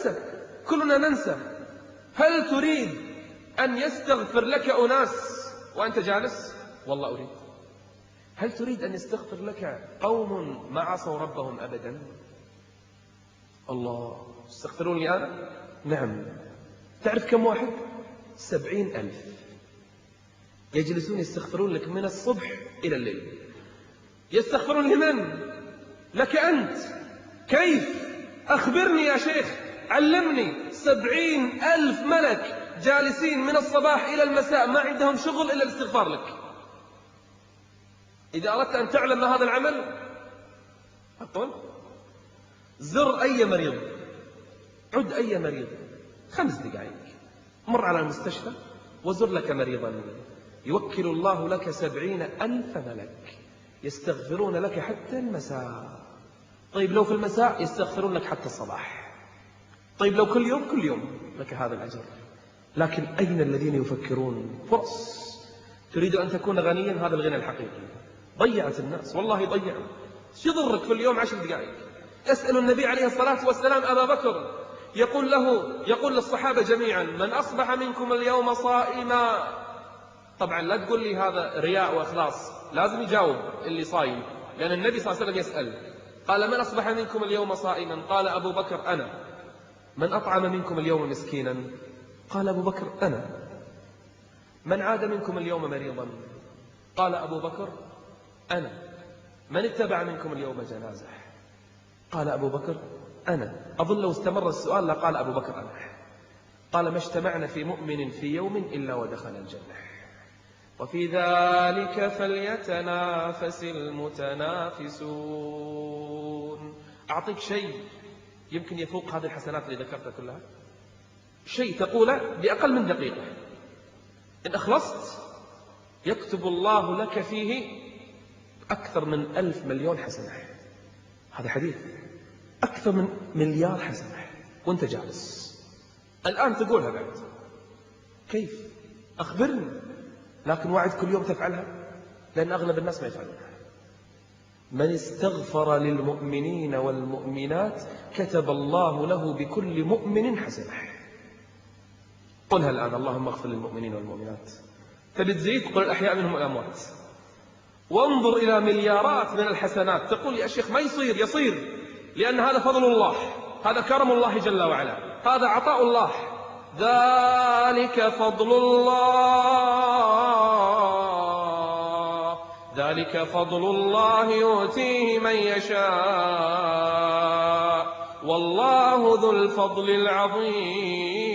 ننسى، كلنا ننسى. هل تريد أن يستغفر لك أناس وأنت جالس؟ والله أريد. هل تريد أن يستغفر لك قوم ما عصوا ربهم أبدا؟ الله، يستغفرون لي أنا؟ نعم. تعرف كم واحد؟ 70,000 يجلسون يستغفرون لك من الصبح إلى الليل. يستغفرون لمن؟ لك أنت. كيف؟ أخبرني يا شيخ، علمني. 70,000 ملك جالسين من الصباح إلى المساء ما عندهم شغل إلا الاستغفار لك. إذا أردت أن تعلم ما هذا العمل، أقول زر أي مريض، عد أي مريض 5 دقائق، مر على المستشفى وزر لك مريضا، يوكل الله لك 70,000 ملك يستغفرون لك حتى المساء. طيب لو في المساء يستغفرون لك حتى الصباح. طيب لو كل يوم لك هذا الأجر. لكن أين الذين يفكرون؟ فرص. تريد أن تكون غنيا، هذا الغنى الحقيقي. ضيعت الناس، والله ضيعوا. شو يضرك في اليوم 10 دقائق؟ يسأل النبي عليه الصلاة والسلام أبا بكر، يقول للصحابة جميعا: من أصبح منكم اليوم صائما. طبعا لا تقول لي هذا رياء وإخلاص، لازم يجاوب اللي صايم، لأن النبي صلى الله عليه وسلم يسأل. قال: من أصبح منكم اليوم صائما؟ قال أبو بكر: أنا. من أطعم منكم اليوم مسكينا؟ قال أبو بكر: أنا. من عاد منكم اليوم مريضا؟ قال أبو بكر: أنا. من اتبع منكم اليوم جنازة؟ قال أبو بكر: أنا. أظن لو استمر السؤال لقال أبو بكر: أنا. قال: ما اجتمعنا في مؤمن في يوم إلا ودخل الجنة، وفي ذلك فليتنافس المتنافسون. أعطيك شيء يمكن يفوق هذه الحسنات اللي ذكرتها كلها، شيء تقوله بأقل من دقيقة، إن أخلصت يكتب الله لك فيه أكثر من 1,000 مليون حسنة. هذا حديث، أكثر من 1,000,000,000 حسنة وانت جالس الآن تقولها بعد. كيف؟ أخبرني. لكن وعد كل يوم تفعلها، لأن أغلب الناس ما يفعلونها. من استغفر للمؤمنين والمؤمنات كتب الله له بكل مؤمن حسنة. قلها الآن: اللهم اغفر للمؤمنين والمؤمنات. فبتزيد قل: الأحياء منهم والأموات. وانظر إلى مليارات من الحسنات. تقول: يا شيخ ما يصير، لأن هذا فضل الله، هذا كرم الله جل وعلا، هذا عطاء الله. ذلك فضل الله يؤتيه من يشاء، والله ذو الفضل العظيم.